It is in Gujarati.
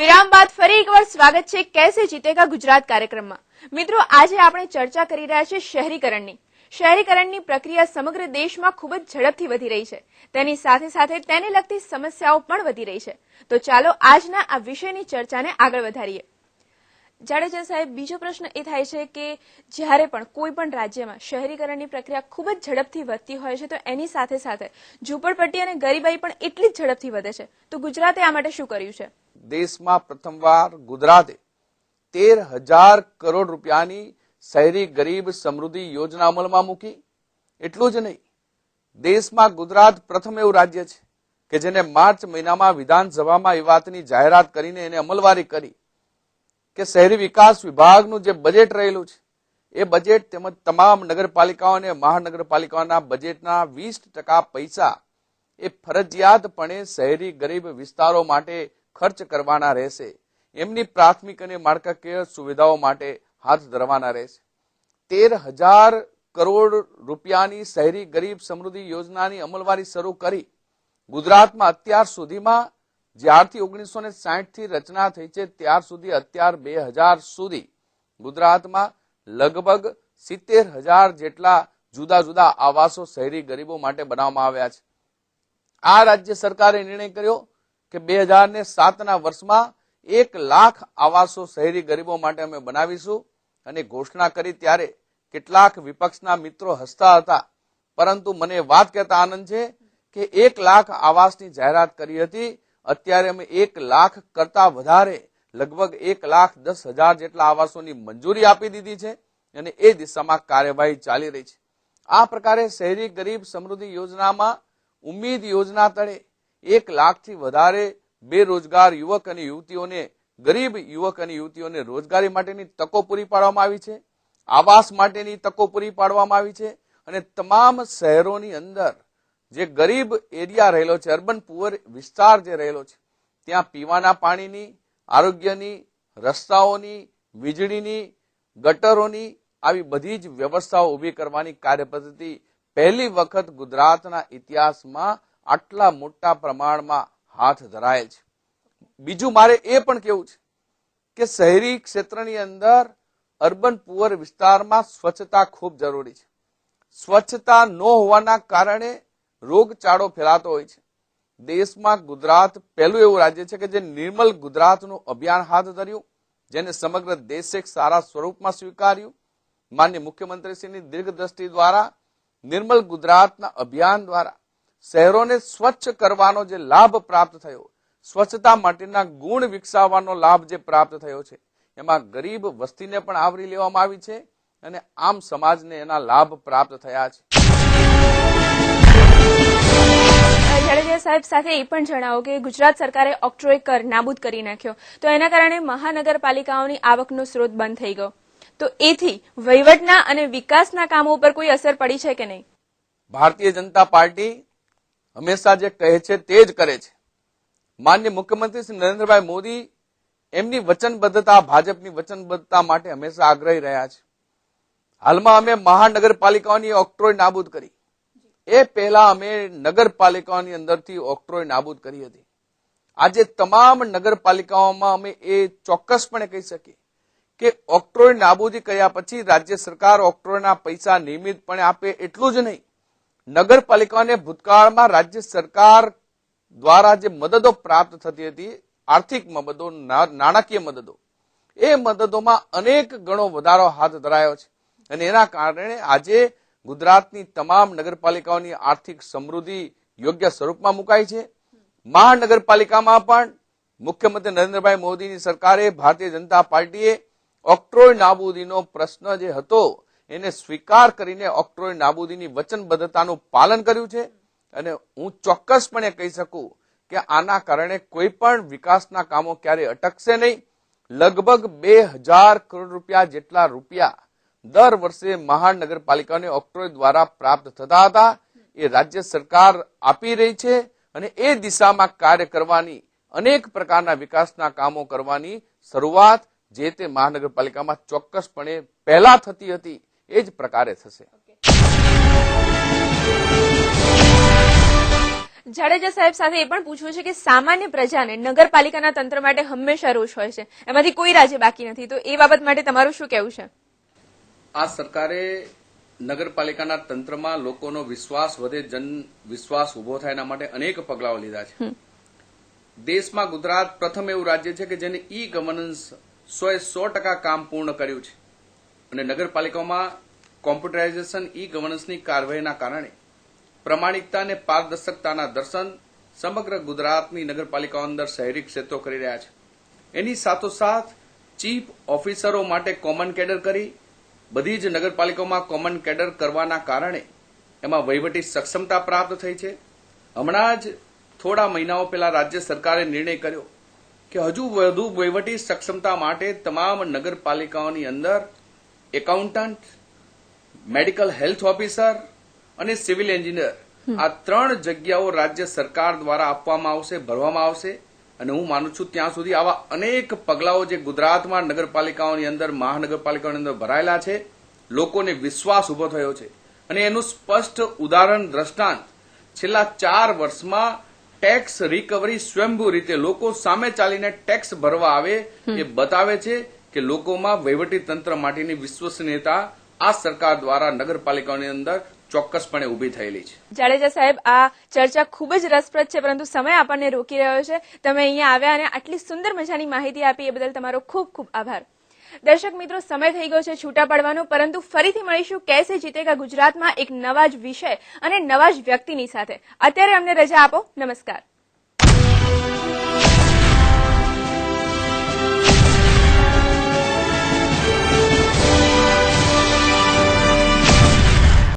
વિરામ બાદ ફરી એકવાર સ્વાગત છે कैसे जीतेगा ગુજરાત કાર્યક્રમમાં। મિત્રો, આજે આપણે ચર્ચા કરી રહ્યા છીએ શહેરીકરણની। શહેરીકરણની પ્રક્રિયા સમગ્ર દેશમાં ખૂબ જ ઝડપથી વધી રહી છે। તેની સાથે સાથે તેને લગતી સમસ્યાઓ પણ વધી રહી છે। તો ચાલો આજના આ વિષયની ચર્ચાને આગળ વધારીએ। જાડેજા સાહેબ, બીજો પ્રશ્ન એ થાય છે કે જ્યારે પણ કોઈ પણ રાજ્યમાં શહેરીકરણની પ્રક્રિયા ખૂબ જ ઝડપથી વધતી હોય છે તો એની સાથે સાથે ઝૂંપડપટ્ટી અને ગરીબાઈ પણ એટલી જ ઝડપથી વધે છે। તો ગુજરાતે આ માટે શું કર્યું છે? દેશમાં પ્રથમવાર ગુજરાતે 13,000 કરોડ રૂપિયાની શહેરી ગરીબ સમૃદ્ધિ યોજના અમલમાં મૂકી। એટલું જ નહીં, દેશમાં ગુજરાત પ્રથમ એવું રાજ્ય છે કે જેને માર્ચ મહિનામાં વિધાનસભામાં એ વાતની જાહેરાત કરીને એને અમલવારી કરી કે શહેરી વિકાસ વિભાગનું જે બજેટ રહેલું છે એ બજેટ તેમજ તમામ નગરપાલિકાઓ અને મહાનગરપાલિકાઓના બજેટના 20% પૈસા એ ફરજિયાતપણે શહેરી ગરીબ વિસ્તારો માટે ખર્ચ કરવાના રહેશે। એમની પ્રાથમિક અને માળખાકીય સુવિધાઓ માટે હાથ ધરવાના રહેશે। 13,000 કરોડ રૂપિયાની શહેરી ગરીબ સમૃદ્ધિ યોજનાની અમલવારી શરૂ કરી ગુજરાતમાં અત્યાર સુધીમાં જ્યારથી 1960 થી રચના થઈ છે ત્યાર સુધી અત્યાર 2000 સુધી ગુજરાતમાં લગભગ 70,000 જેટલા જુદા જુદા આવાસો શહેરી ગરીબો માટે બનાવવામાં આવ્યા છે। આ રાજ્ય સરકારે નિર્ણય કર્યો કે 2007ના વર્ષમાં 1 લાખ આવાસો શહેરી ગરીબો માટે અમે બનાવીશું અને ઘોષણા કરી ત્યારે કેટલાક વિપક્ષના મિત્રો હસતા હતા, પરંતુ મને વાત કહેતા આનંદ છે કે 1 લાખ આવાસની જાહેરાત કરી હતી। અત્યારે અમે 1 લાખ કરતા વધારે લગભગ 1,10,000 જેટલા આવાસોની મંજૂરી આપી દીધી છે અને એ દિશામાં કાર્યવાહી ચાલી રહી છે। આ પ્રકારે શહેરી ગરીબ સમૃદ્ધિ યોજનામાં ઉમ્મીદ યોજના તળે 1 લાખથી વધારે બેરોજગાર યુવક અને યુવતીઓને, ગરીબ યુવક અને યુવતીઓને રોજગારી માટેની તકો પૂરી પાડવામાં આવી છે, આવાસ માટેની તકો પૂરી પાડવામાં આવી છે અને તમામ શહેરોની અંદર જે ગરીબ એરિયા રહેલો છે, અર્બન પુઅર વિસ્તાર જે રહેલો છે, ત્યાં પીવાના પાણીની, આરોગ્યની, રસ્તાઓની, વીજળીની, ગટરોની આવી બધી જ વ્યવસ્થાઓ ઊભી કરવાની કાર્યપદ્ધતિ પહેલી વખત ગુજરાતના ઇતિહાસમાં આટલા મોટા પ્રમાણમાં હાથ ધરાયેલ છે। બીજું મારે એ પણ કહેવું છે કે શહેરી ક્ષેત્રની અંદર અર્બન પુઅર વિસ્તારમાં સ્વચ્છતા ખૂબ જરૂરી છે। સ્વચ્છતા ન હોવાના કારણે રોગચાળો ફેલાતો હોય છે। દેશમાં ગુજરાત પહેલું એવું રાજ્ય છે કે જે નિર્મલ ગુજરાતનું અભિયાન હાથ ધર્યું, જેને સમગ્ર દેશે એક સારા સ્વરૂપમાં સ્વીકાર્યું। માનનીય મુખ્યમંત્રીશ્રીની દીર્ઘદ્રષ્ટિ દ્વારા નિર્મલ ગુજરાતના અભિયાન દ્વારા શહેરોને સ્વચ્છ કરવાનો જે લાભ પ્રાપ્ત થયો, સ્વચ્છતા માટેના ગુણ વિકસાવવાનો લાભ જે પ્રાપ્ત થયો છે, એમાં ગરીબ વસ્તીને પણ આવરી લેવામાં આવી છે અને આમ સમાજને એના લાભ પ્રાપ્ત થયા છે। જાડેજા સાહેબ, સાથે એ પણ જણાવો કે ગુજરાત સરકારે ઓક્ટ્રોય કર નાબૂદ કરી નાખ્યો, તો એના કારણે મહાનગરપાલિકાઓની આવકનો સ્ત્રોત બંધ થઈ ગયો, તો એથી વહીવટના અને વિકાસના કામો ઉપર કોઈ અસર પડી છે કે નહીં? ભારતીય જનતા પાર્ટી હંમેશા જે કહે છે તે જ કરે છે। માનનીય મુખ્યમંત્રી શ્રી નરેન્દ્રભાઈ મોદી એમની વચનબદ્ધતા, ભાજપની વચનબદ્ધતા માટે હંમેશા આગ્રહી રહ્યા છે। હાલમાં અમે મહાનગરપાલિકાઓની ઓક્ટ્રોય નાબૂદ કરી, એ પહેલા અમે નગરપાલિકાઓની અંદરથી ઓક્ટ્રોય નાબૂદ કરી હતી। આજે તમામ નગરપાલિકાઓમાં અમે એ ચોક્કસપણે કહી શકીએ કે ઓક્ટ્રોય નાબૂદી કર્યા પછી રાજ્ય સરકાર ઓક્ટ્રોયના પૈસા નિયમિતપણે આપે એટલું જ નહીં, નગરપાલિકાઓને ભૂતકાળમાં રાજ્ય સરકાર દ્વારા જે મદદો પ્રાપ્ત થતી હતી, આર્થિક મદદો, નાણાકીય મદદો, એ મદદોમાં અનેક ગણો વધારો હાથ ધરાયો છે અને એના કારણે આજે ગુજરાતની તમામ નગરપાલિકાઓની આર્થિક સમૃદ્ધિ યોગ્ય સ્વરૂપમાં મુકાઈ છે। મહાનગરપાલિકામાં પણ મુખ્યમંત્રી નરેન્દ્રભાઈ મોદીની સરકારે, ભારતીય જનતા પાર્ટીએ ઓક્ટ્રોય નાબૂદીનો પ્રશ્ન જે હતો એને સ્વીકાર કરીને ઓક્ટ્રોય નાબૂદીની વચનબદ્ધતાનું પાલન કર્યું છે અને હું ચોક્કસપણે કહી શકું કે આના કારણે કોઈ પણ વિકાસના કામો ક્યારે અટકશે નહીં। લગભગ 2,000 કરોડ રૂપિયા જેટલા રૂપિયા દર વર્ષે મહાનગરપાલિકાઓને ઓક્ટ્રોય દ્વારા પ્રાપ્ત થતા હતા, એ રાજ્ય સરકાર આપી રહી છે અને એ દિશામાં કાર્ય કરવાની, અનેક પ્રકારના વિકાસના કામો કરવાની શરૂઆત જે તે મહાનગરપાલિકામાં ચોક્કસપણે પહેલા થતી હતી એ જ પ્રકારે થશે। જાડેજા સાહેબ સાથે એ પણ પૂછવું છે કે સામાન્ય પ્રજાને નગરપાલિકાના તંત્ર માટે હંમેશા રોષ હોય છે, એમાંથી કોઈ રાજ્ય બાકી નથી, તો એ બાબત માટે તમારું શું કહેવું છે? આ સરકારે નગરપાલિકાના તંત્રમાં લોકોનો વિશ્વાસ વધે, જન વિશ્વાસ ઉભો થાય એના માટે અનેક પગલાઓ લીધા છે. દેશમાં ગુજરાત પ્રથમ એવું રાજ્ય છે કે જેને ઈ ગવર્નન્સ 100% કામ પૂર્ણ કર્યું છે અને નગરપાલિકામાં કોમ્પ્યુટરાઇઝેશન ઈ ગવર્નન્સની કાર્યવાહીના કારણે પ્રમાણિકતા અને પારદર્શકતાના દર્શન સમગ્ર ગુજરાતની નગરપાલિકાઓ અંદર શહેરી ક્ષેત્રો કરી રહ્યા છે. એની સાથોસાથ ચીફ ઓફિસરો માટે કોમન કેડર કરી બધી જ નગરપાલિકાઓમાં કોમન કેડર કરવાના કારણે એમાં વહીવટી સક્ષમતા પ્રાપ્ત થઈ છે. હમણાં જ થોડા મહિનાઓ પહેલા રાજ્ય સરકારે નિર્ણય કર્યો કે હજુ વધુ વહીવટી સક્ષમતા માટે તમામ નગરપાલિકાઓની અંદર એકાઉન્ટન્ટ, મેડિકલ હેલ્થ ઓફિસર અને સિવિલ એન્જિનિયર આ 3 જગ્યાઓ રાજ્ય સરકાર દ્વારા આપવામાં આવશે, ભરવામાં આવશે. અને હું માનું છું ત્યાં સુધી આવા અનેક પગલાઓ જે ગુજરાતમાં નગરપાલિકાઓની અંદર, મહાનગરપાલિકાઓની અંદર ભરાયેલા છે, લોકોને વિશ્વાસ ઉભો થયો છે. અને એનું સ્પષ્ટ ઉદાહરણ દ્રષ્ટાંત છેલ્લા 4 વર્ષમાં ટેક્સ રિકવરી સ્વયંભૂ રીતે લોકો સામે ચાલીને ટેક્સ ભરવા આવે એ બતાવે છે કે લોકોમાં વહીવટી તંત્ર માટેની વિશ્વસનીયતા આ સરકાર દ્વારા નગરપાલિકાઓની અંદર ચોક્કસપણે ઉભી થયેલી છે. જાડેજા સાહેબ, આ ચર્ચા ખૂબ જ રસપ્રદ છે, પરંતુ સમય આપણને રોકી રહ્યો છે. તમે અહીંયા આવ્યા અને આટલી સુંદર મજાની માહિતી આપી એ બદલ તમારો ખૂબ ખૂબ આભાર. દર્શક મિત્રો, સમય થઈ ગયો છે છૂટા પડવાનો, પરંતુ ફરીથી મળીશું કેસે જીતેગા ગુજરાતમાં એક નવા જ વિષય અને નવા જ વ્યક્તિની સાથે. અત્યારે અમને રજા આપો. નમસ્કાર.